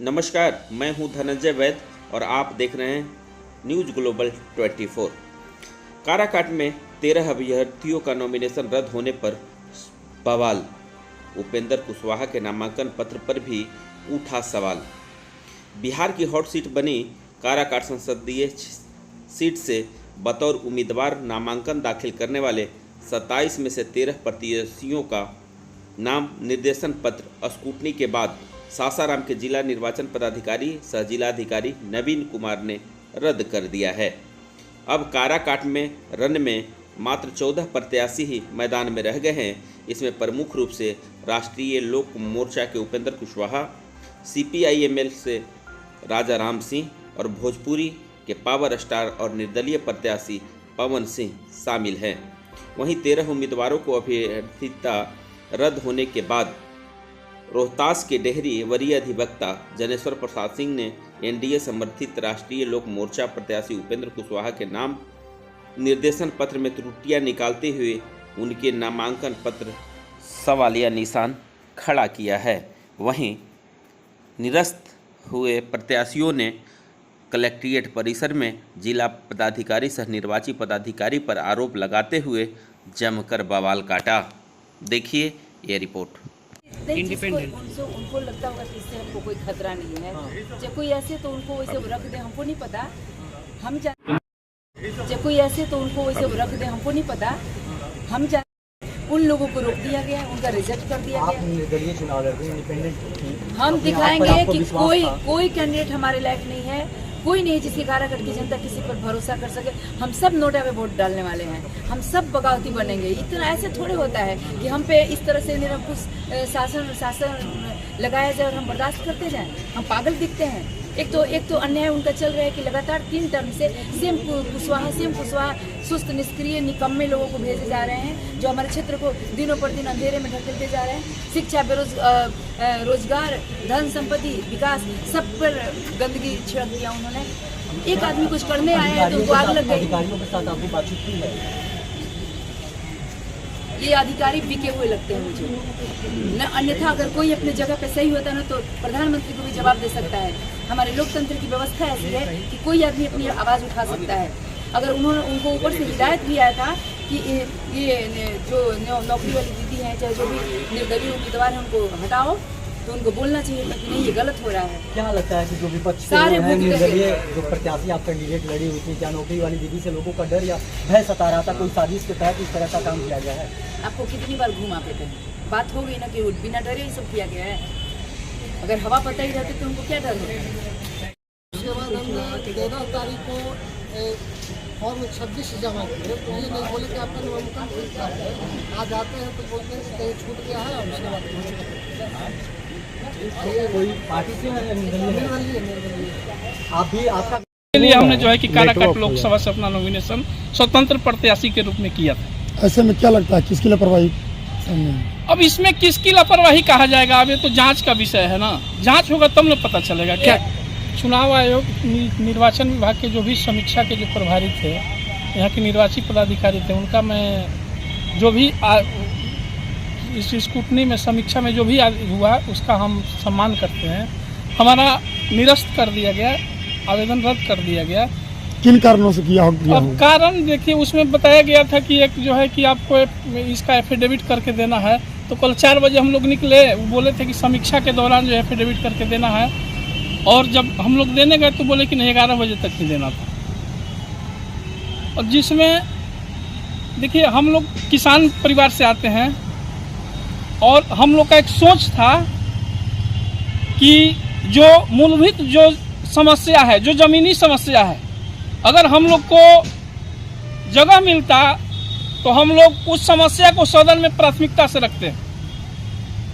नमस्कार, मैं हूं धनंजय वैद और आप देख रहे हैं न्यूज़ ग्लोबल 24। काराकाट में 13 अभ्यर्थियों का नॉमिनेशन रद्द होने पर बवाल। उपेंद्र कुशवाहा के नामांकन पत्र पर भी उठा सवाल। बिहार की हॉट सीट बनी काराकाट संसदीय सीट से बतौर उम्मीदवार नामांकन दाखिल करने वाले 27 में से 13 प्रत्याशियों का नाम निर्देशन पत्र स्क्रूटनी के बाद सासाराम के जिला निर्वाचन पदाधिकारी सह जिलाधिकारी नवीन कुमार ने रद्द कर दिया है। अब काराकाट में रन में मात्र 14 प्रत्याशी ही मैदान में रह गए हैं। इसमें प्रमुख रूप से राष्ट्रीय लोक मोर्चा के उपेंद्र कुशवाहा, CPI-ML से राजा राम सिंह और भोजपुरी के पावर स्टार और निर्दलीय प्रत्याशी पवन सिंह शामिल हैं। वहीं 13 उम्मीदवारों को अभ्यर्थिता रद्द होने के बाद रोहतास के डेहरी वरीय अधिवक्ता जनेश्वर प्रसाद सिंह ने NDA समर्थित राष्ट्रीय लोक मोर्चा प्रत्याशी उपेंद्र कुशवाहा के नाम निर्देशन पत्र में त्रुटियां निकालते हुए उनके नामांकन पत्र सवालिया निशान खड़ा किया है। वहीं निरस्त हुए प्रत्याशियों ने कलेक्ट्रेट परिसर में जिला पदाधिकारी सह निर्वाची पदाधिकारी पर आरोप लगाते हुए जमकर बवाल काटा। देखिए ये रिपोर्ट। इंडिपेंडेंट उनको लगता होगा कि इससे हमको कोई खतरा नहीं है। जब कोई ऐसे तो उनको वैसे रख दे, हमको नहीं पता। हम जब कोई ऐसे तो उनको वैसे रख दे, हमको नहीं पता। हम उन लोगों को रोक दिया गया, उनका रिजेक्ट कर दिया गया। निर्दलीय चुनाव लड़ रहे हैं, इंडिपेंडेंट। हम दिखाएंगे कि कोई कैंडिडेट हमारे लायक नहीं है, कोई नहीं जिसकी काराकाट की जनता किसी पर भरोसा कर सके। हम सब नोटा पे वोट डालने वाले हैं, हम सब बगावती बनेंगे। इतना ऐसे थोड़े होता है कि हम पे इस तरह से निरंकुश शासन लगाया जाए और हम बर्दाश्त करते जाएं। हम पागल दिखते हैं। एक तो अन्याय उनका चल रहा है कि लगातार 3 टर्म से सेम कुशवाहा सुस्त निष्क्रिय निकम्मे लोगों को भेजे जा रहे हैं, जो हमारे क्षेत्र को दिनों पर दिन अंधेरे में ढकेलते जा रहे हैं। शिक्षा, रोजगार, धन संपत्ति, विकास, सब पर गंदगी छिड़क दिया उन्होंने। एक आदमी कुछ करने आया है तो उनको आग लग गई। अधिकारियों के साथ आपकी बातचीत की है? ये अधिकारी बिके हुए लगते हैं मुझे न। अन्यथा अगर कोई अपने जगह पे सही होता है ना तो प्रधानमंत्री को भी जवाब दे सकता है। हमारे लोकतंत्र की व्यवस्था ऐसी है कि कोई आदमी अपनी आवाज़ उठा सकता है। अगर उनको ऊपर से हिदायत भी आया था कि ये जो नौकरी वाली दीदी है, चाहे जो भी निर्दलीय उम्मीदवार है, उनको हटाओ, तो उनको बोलना चाहिए कि नहीं, ये गलत हो रहा है। क्या लगता है कि जो विपक्ष सारे निर्दलीय जो प्रत्याशी आप कैंडिडेट लड़ी हुई थी, क्या नौकरी वाली दीदी से लोगों का डर या भय सता रहा था? कोई साजिश के तहत इस तरह का काम किया गया है? आपको कितनी बार घुमा पे बात हो गई ना कि बिना डरे ही सब किया गया है। अगर हवा पता ही रहती तो उनको क्या डर होता? उसके बाद हमने 13 तारीख को फॉर्म 26 जमा किए, तो ये नहीं बोले कि आपका नामांकन आज आते हैं तो बोलते हैं कि कहीं छूट गया है। और उसके बाद कोई पार्टी से आप भी आपका के लिए हमने जो है कि काराकाट लोकसभा से अपना नॉमिनेशन स्वतंत्र प्रत्याशी के रूप में किया था। ऐसे में क्या लगता है किसकी लापरवाही? अब इसमें किसकी लापरवाही कहा जाएगा? अब ये तो जांच का विषय है ना, जांच होगा तब न पता चलेगा। क्या चुनाव आयोग निर्वाचन विभाग के जो भी समीक्षा के जो प्रभारी थे, यहाँ के निर्वाची पदाधिकारी थे, उनका मैं जो भी इस स्क्रूटनी में समीक्षा में जो भी हुआ उसका हम सम्मान करते हैं। हमारा निरस्त कर दिया गया, आवेदन रद्द कर दिया गया। किन कारणों से किया होगा? अब कारण देखिए, उसमें बताया गया था कि एक जो है कि आपको इसका एफिडेविट करके देना है। तो कल 4 बजे हम लोग निकले, वो बोले थे कि समीक्षा के दौरान जो एफिडेविट करके देना है, और जब हम लोग देने गए तो बोले कि नहीं 11 बजे तक ही देना था। और जिसमें देखिए हम लोग किसान परिवार से आते हैं और हम लोग का एक सोच था कि जो मूलभूत जो समस्या है, जो ज़मीनी समस्या है, अगर हम लोग को जगह मिलता तो हम लोग उस समस्या को सदन में प्राथमिकता से रखते हैं।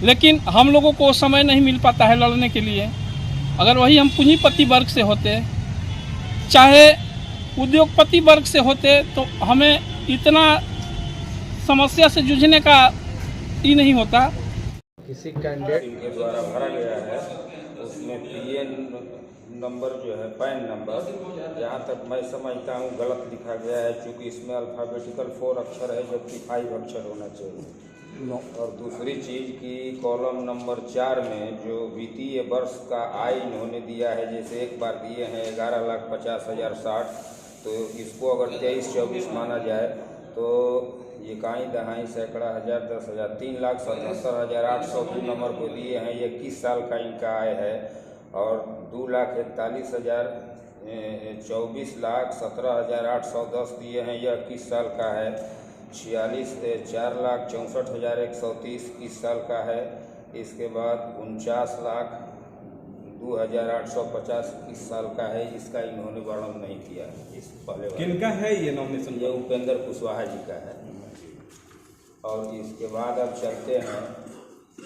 लेकिन हम लोगों को समय नहीं मिल पाता है लड़ने के लिए। अगर वही हम पूंजीपति वर्ग से होते, चाहे उद्योगपति वर्ग से होते, तो हमें इतना समस्या से जूझने का ही नहीं होता। किसी कैंडिडेट के द्वारा भरा गया है, उसमें PN नंबर जो है पैन नंबर, जहाँ तक मैं समझता हूँ गलत लिखा गया है, क्योंकि इसमें अल्फ़ाबेटिकल 4 अक्षर है जबकि 5 अक्षर होना चाहिए। और दूसरी चीज़ कि कॉलम नंबर 4 में जो वित्तीय वर्ष का आय इन्होंने दिया है, जैसे एक बार दिए हैं 11,50,60, तो इसको अगर 23-24 माना जाए तो ये काई दहाई सैकड़ा हज़ार 10,000 3,77,800 नंबर को दिए हैं। ये 21 साल का इनका आय है। और 2,41,000 24,17,810 दिए हैं, यह 21 साल का है। 4,64,130 21 साल का है। इसके बाद 49,02,850 21 साल का है। इसका इन्होंने वर्णन नहीं किया है। इस पहले किनका है ये नॉमिनेशन? ये उपेंद्र कुशवाहा जी का है। और इसके बाद अब चलते हैं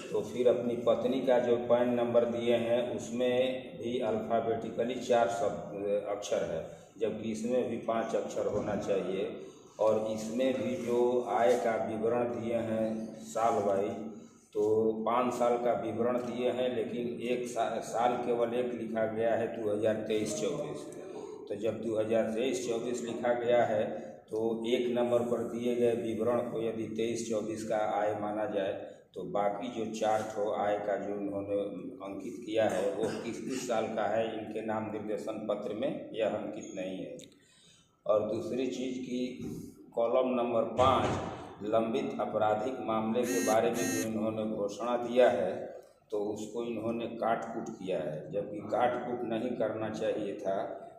तो फिर अपनी पत्नी का जो पैन नंबर दिए हैं उसमें भी अल्फ़ाबेटिकली 4 अक्षर है, जबकि इसमें भी 5 अक्षर होना चाहिए। और इसमें भी जो आय का विवरण दिए हैं साल वाइज, तो 5 साल का विवरण दिए हैं, लेकिन एक साल केवल एक लिखा गया है 2023-24। तो जब 2023-24 लिखा गया है तो एक नंबर पर दिए गए विवरण को यदि 23-24 का आय माना जाए तो बाकी जो 4 ठो आय का जो उन्होंने अंकित किया है वो 21 साल का है। इनके नाम निर्देशन पत्र में यह अंकित नहीं है। और दूसरी चीज़ कि कॉलम नंबर 5 लंबित आपराधिक मामले के बारे में जो इन्होंने घोषणा दिया है तो उसको इन्होंने काट कूट किया है, जबकि काट कूट नहीं करना चाहिए था।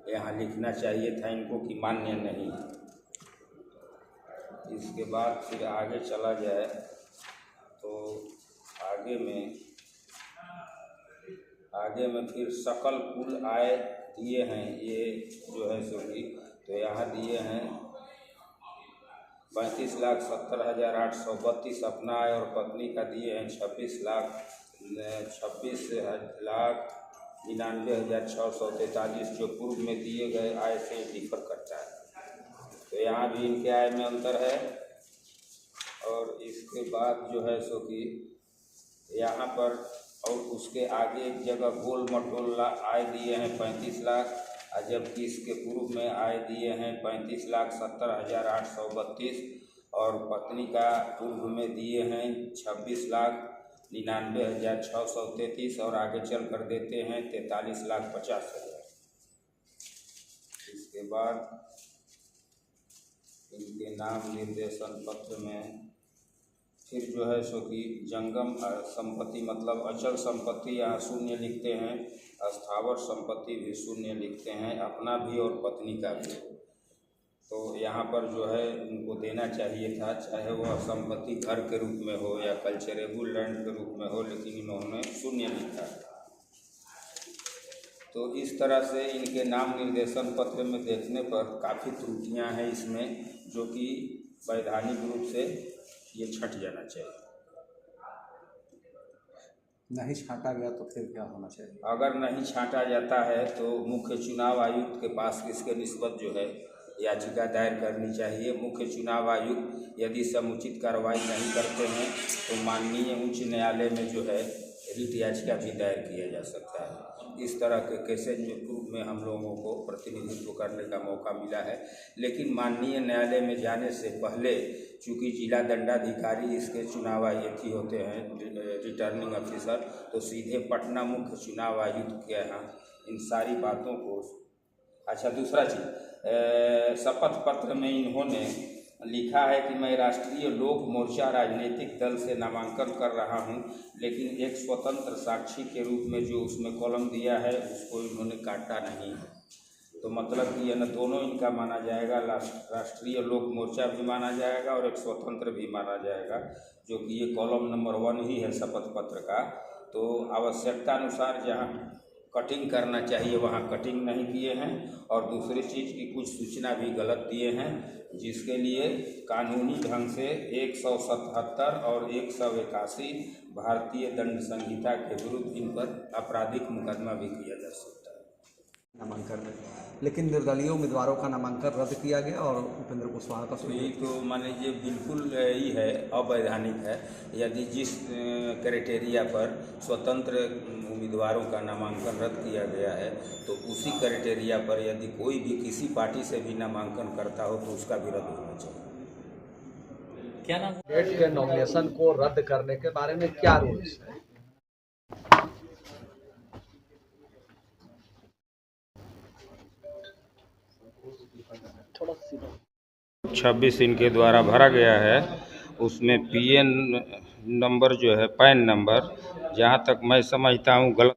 यहाँ लिखना चाहिए था इनको कि मान्य नहीं है। इसके बाद फिर आगे चला जाए तो आगे में फिर सकल कुल आय दिए हैं, ये जो है सभी तो यहाँ दिए हैं 35,70,832 अपना आय, और पत्नी का दिए हैं 26,99,643 जो पूर्व में दिए गए आय से डिफर करता है। तो यहाँ भी इनके आय में अंतर है। और इसके बाद जो है सो कि यहाँ पर और उसके आगे एक जगह गोल मटोल आय दिए हैं 35 लाख, जबकि इसके पूर्व में आय दिए हैं 35,70,832 और पत्नी का पूर्व में दिए हैं 26,99,633 और आगे चल कर देते हैं 43,50,000। इसके बाद इनके नाम निर्देशन पत्र में फिर जो है सो कि जंगम संपत्ति मतलब अचल संपत्ति यहाँ शून्य लिखते हैं, स्थावर संपत्ति भी शून्य लिखते हैं, अपना भी और पत्नी का भी। तो यहाँ पर जो है उनको देना चाहिए था, चाहे वह संपत्ति घर के रूप में हो या कल्चरेबल लैंड के रूप में हो, लेकिन इन्होंने शून्य लिखा। तो इस तरह से इनके नाम निर्देशन पत्र में देखने पर काफ़ी त्रुटियां हैं इसमें, जो कि वैधानिक रूप से ये छट जाना चाहिए। नहीं छांटा गया तो फिर क्या होना चाहिए? अगर नहीं छांटा जाता है तो मुख्य चुनाव आयुक्त के पास इसके निस्बत जो है याचिका दायर करनी चाहिए। मुख्य चुनाव आयुक्त यदि समुचित कार्रवाई नहीं करते हैं तो माननीय उच्च न्यायालय में जो है रिट याचिका भी दायर किया जा सकता है। इस तरह के केसेज में पूर्व में हम लोगों को प्रतिनिधित्व करने का मौका मिला है, लेकिन माननीय न्यायालय में जाने से पहले चूँकि जिला दंडाधिकारी इसके चुनाव आयुक्त होते हैं, रिटर्निंग ऑफिसर, तो सीधे पटना मुख्य चुनाव आयुक्त के यहाँ इन सारी बातों को। अच्छा, दूसरा चीज़, शपथ पत्र में इन्होंने लिखा है कि मैं राष्ट्रीय लोक मोर्चा राजनीतिक दल से नामांकन कर रहा हूं, लेकिन एक स्वतंत्र साक्षी के रूप में जो उसमें कॉलम दिया है उसको इन्होंने काटा नहीं है। तो मतलब कि यह न दोनों इनका माना जाएगा, राष्ट्रीय लोक मोर्चा भी माना जाएगा और एक स्वतंत्र भी माना जाएगा, जो कि ये कॉलम नंबर 1 ही है शपथ पत्र का। तो आवश्यकता अनुसार जहाँ कटिंग करना चाहिए वहाँ कटिंग नहीं किए हैं, और दूसरी चीज़ की कुछ सूचना भी गलत दिए हैं, जिसके लिए कानूनी ढंग से 177 और 181 भारतीय दंड संहिता के विरुद्ध इन पर आपराधिक मुकदमा भी किया जा सकता है। नामांकन में, लेकिन निर्दलीय उम्मीदवारों का नामांकन रद्द किया गया और उपेंद्र कुशवाहा का तो ये तो मान लीजिए बिल्कुल ही है, अवैधानिक है। यदि जिस क्राइटेरिया पर स्वतंत्र उम्मीदवारों का नामांकन रद्द किया गया है, तो उसी क्राइटेरिया पर यदि कोई भी किसी पार्टी से भी नामांकन करता हो तो उसका भी रद्द होना चाहिए। कैंडिडेट के नॉमिनेशन को रद्द करने के बारे में क्या रूल्स है? थोड़ा सीधा 26 इनके द्वारा भरा गया है, उसमें PN नंबर जो है, पैन नंबर, जहाँ तक मैं समझता हूँ गलत